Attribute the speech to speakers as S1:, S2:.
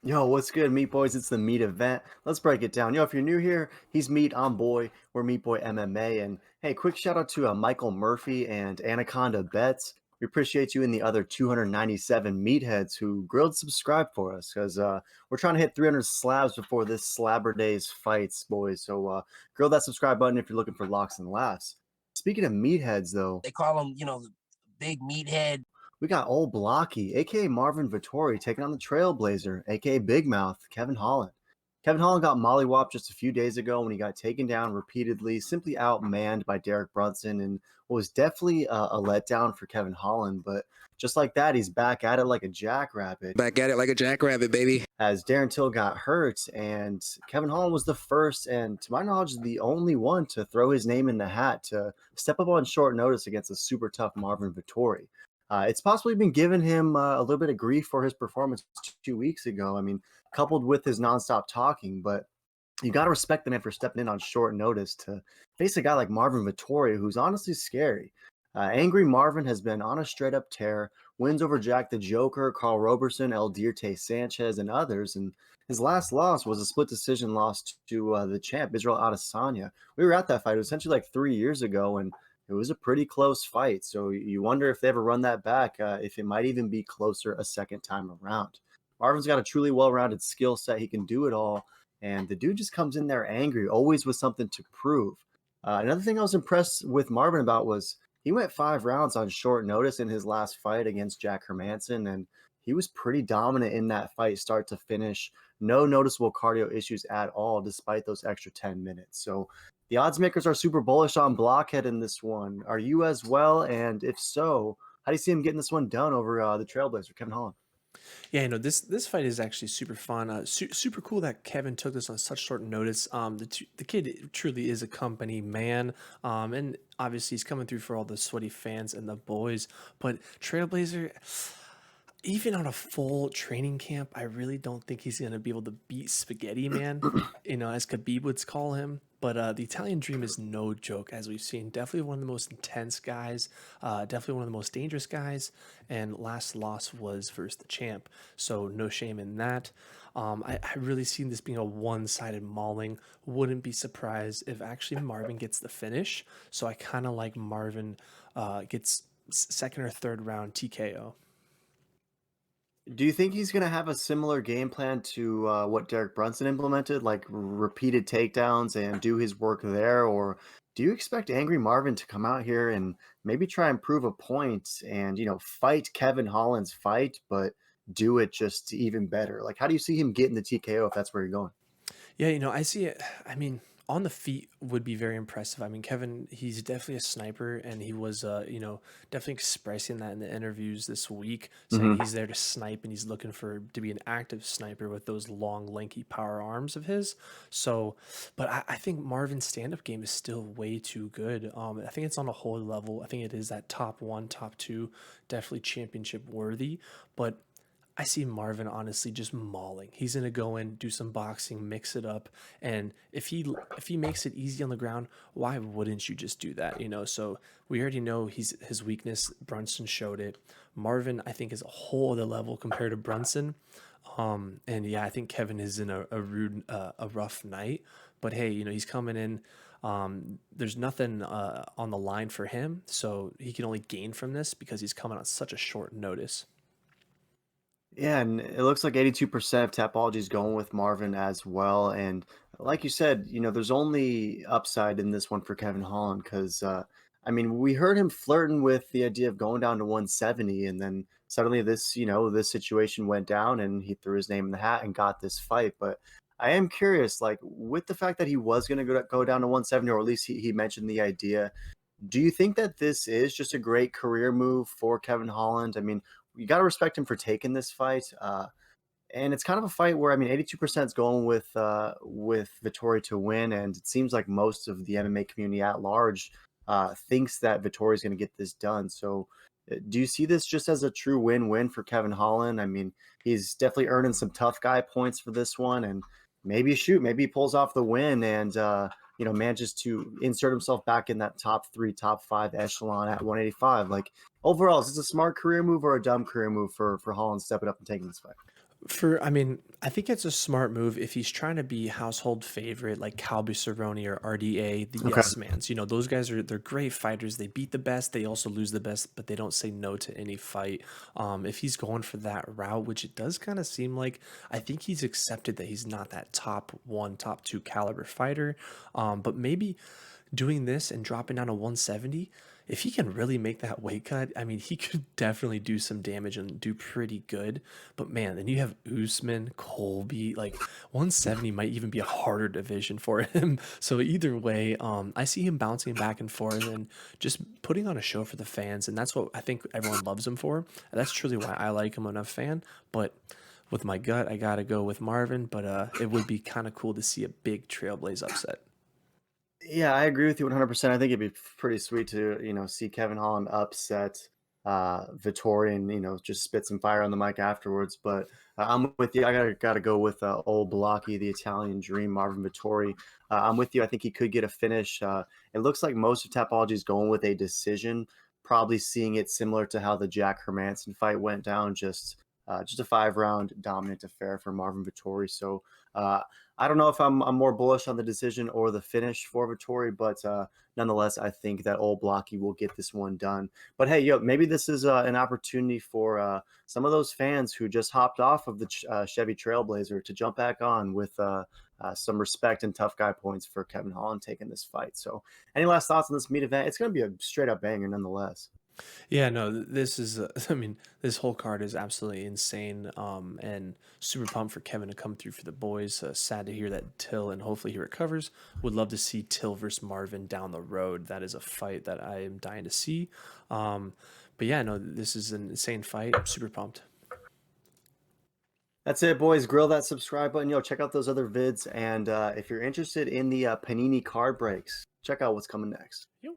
S1: Yo, what's good, Meat Boys? It's the Meat event. Let's break it down. Yo, if you're new here, he's Meat, I'm Boy. We're Meat Boy MMA. And hey, quick shout out to Michael Murphy and Anaconda Bets. We appreciate you and the other 297 meatheads who grilled subscribe for us because we're trying to hit 300 slabs before this Slabber Days fights, boys. So grill that subscribe button if you're looking for locks and laughs. Speaking of meatheads, though,
S2: They call him, the big meathead.
S1: we got Old Blocky, aka Marvin Vettori, taking on the Trailblazer, aka Big Mouth, Kevin Holland. Kevin Holland got mollywopped just a few days ago when he got taken down repeatedly, simply outmanned by Derek Brunson, and was definitely a letdown for Kevin Holland. But just like that, he's back at it like a jackrabbit.
S3: Back at it like a jackrabbit, baby.
S1: As Darren Till got hurt, and Kevin Holland was the first, and to my knowledge, the only one to throw his name in the hat to step up on short notice against a super tough Marvin Vettori. It's possibly been giving him a little bit of grief for his performance 2 weeks ago. I mean, coupled with his nonstop talking, but you got to respect the man for stepping in on short notice to face a guy like Marvin Vettori, who's honestly scary. Angry Marvin has been on a straight up tear, wins over Jack the Joker, Carl Roberson, El Dirte Sanchez, and others. And his last loss was a split decision loss to the champ, Israel Adesanya. We were at that fight. It was essentially like 3 years ago, and it was a pretty close fight. So you wonder if they ever run that back, if it might even be closer a second time around. Marvin's got a truly well-rounded skill set. He can do it all. And the dude just comes in there angry, always with something to prove. Another thing I was impressed with Marvin about was he went 5 rounds on short notice in his last fight against Jack Hermanson, and he was pretty dominant in that fight, start to finish. No noticeable cardio issues at all, despite those extra 10 minutes. So the odds makers are super bullish on Blockhead in this one. Are you as well? And if so, how do you see him getting this one done over the Trailblazer, Kevin Holland?
S4: Yeah, this fight is actually super fun. Super cool that Kevin took this on such short notice. The kid truly is a company man, and obviously he's coming through for all the sweaty fans and the boys. But Trailblazer, even on a full training camp, I really don't think he's going to be able to beat Spaghetti Man, as Khabib would call him. But the Italian Dream is no joke, as we've seen. Definitely one of the most intense guys, definitely one of the most dangerous guys, and last loss was versus the champ, so no shame in that. I really seen this being a one-sided mauling. Wouldn't be surprised if actually Marvin gets the finish, so I kind of like Marvin gets second or third round TKO.
S1: Do you think he's going to have a similar game plan to what Derek Brunson implemented, like repeated takedowns and do his work there? Or do you expect Angry Marvin to come out here and maybe try and prove a point and, fight Kevin Holland's fight, but do it just even better? Like, how do you see him getting the TKO if that's where you're going?
S4: Yeah, I see it. I mean, on the feet would be very impressive. I mean, Kevin, he's definitely a sniper, and he was, definitely expressing that in the interviews this week, saying he's there to snipe and he's looking to be an active sniper with those long, lanky power arms of his. So, but I think Marvin's stand-up game is still way too good. I think it's on a whole level. I think it is that top one, top two, definitely championship worthy, but I see Marvin honestly just mauling. He's gonna go in, do some boxing, mix it up, and if he makes it easy on the ground, why wouldn't you just do that? So we already know his weakness. Brunson showed it. Marvin, I think, is a whole other level compared to Brunson. And yeah, I think Kevin is in a rough night. But hey, he's coming in. There's nothing on the line for him, so he can only gain from this because he's coming on such a short notice.
S1: Yeah, and it looks like 82% of Tapology is going with Marvin as well. And like you said, there's only upside in this one for Kevin Holland because, I mean, we heard him flirting with the idea of going down to 170, and then suddenly this situation went down and he threw his name in the hat and got this fight. But I am curious, like, with the fact that he was going to go down to 170, or at least he mentioned the idea, do you think that this is just a great career move for Kevin Holland? I mean, you got to respect him for taking this fight. And it's kind of a fight where, I mean, 82% is going with Vettori to win. And it seems like most of the MMA community at large thinks that Vettori is going to get this done. So do you see this just as a true win-win for Kevin Holland? I mean, he's definitely earning some tough guy points for this one. And maybe he pulls off the win and, manages to insert himself back in that top 3, top 5 echelon at 185. Like, overall, is this a smart career move or a dumb career move for Holland stepping up and taking this fight?
S4: I mean, I think it's a smart move if he's trying to be household favorite like Calby Cerrone or RDA, the
S1: Okay.
S4: yes mans. Those guys they're great fighters. They beat the best, they also lose the best, but they don't say no to any fight. If he's going for that route, which it does kind of seem like, I think he's accepted that he's not that top one, top two caliber fighter. But maybe doing this and dropping down to 170, if he can really make that weight cut, I mean, he could definitely do some damage and do pretty good. But man, then you have Usman, Colby, like 170 might even be a harder division for him. So either way, I see him bouncing back and forth and just putting on a show for the fans, and that's what I think everyone loves him for. And that's truly why I like him enough fan. But with my gut, I gotta go with Marvin. But it would be kind of cool to see a big Trailblaze upset.
S1: Yeah, I agree with you 100%. I think it'd be pretty sweet to, see Kevin Holland upset Vettori and, just spit some fire on the mic afterwards. But I'm with you. I gotta go with old Blocky, the Italian Dream, Marvin Vettori. I'm with you. I think he could get a finish. It looks like most of Tapology is going with a decision, probably seeing it similar to how the Jack Hermanson fight went down, just a 5-round dominant affair for Marvin Vettori. So I don't know if I'm more bullish on the decision or the finish for Vettori, but nonetheless, I think that old Blocky will get this one done. But hey, maybe this is an opportunity for some of those fans who just hopped off of the Chevy Trailblazer to jump back on with some respect and tough guy points for Kevin Holland taking this fight. So any last thoughts on this meat event? It's going to be a straight up banger nonetheless.
S4: Yeah, no, this is, I mean, this whole card is absolutely insane. And super pumped for Kevin to come through for the boys. Sad to hear that Till, and hopefully he recovers. Would love to see Till versus Marvin down the road. That is a fight that I am dying to see. But yeah, no, this is an insane fight. I'm super pumped.
S1: That's it, boys. Grill that subscribe button. Check out those other vids. And if you're interested in the Panini card breaks, check out what's coming next.
S4: Yo.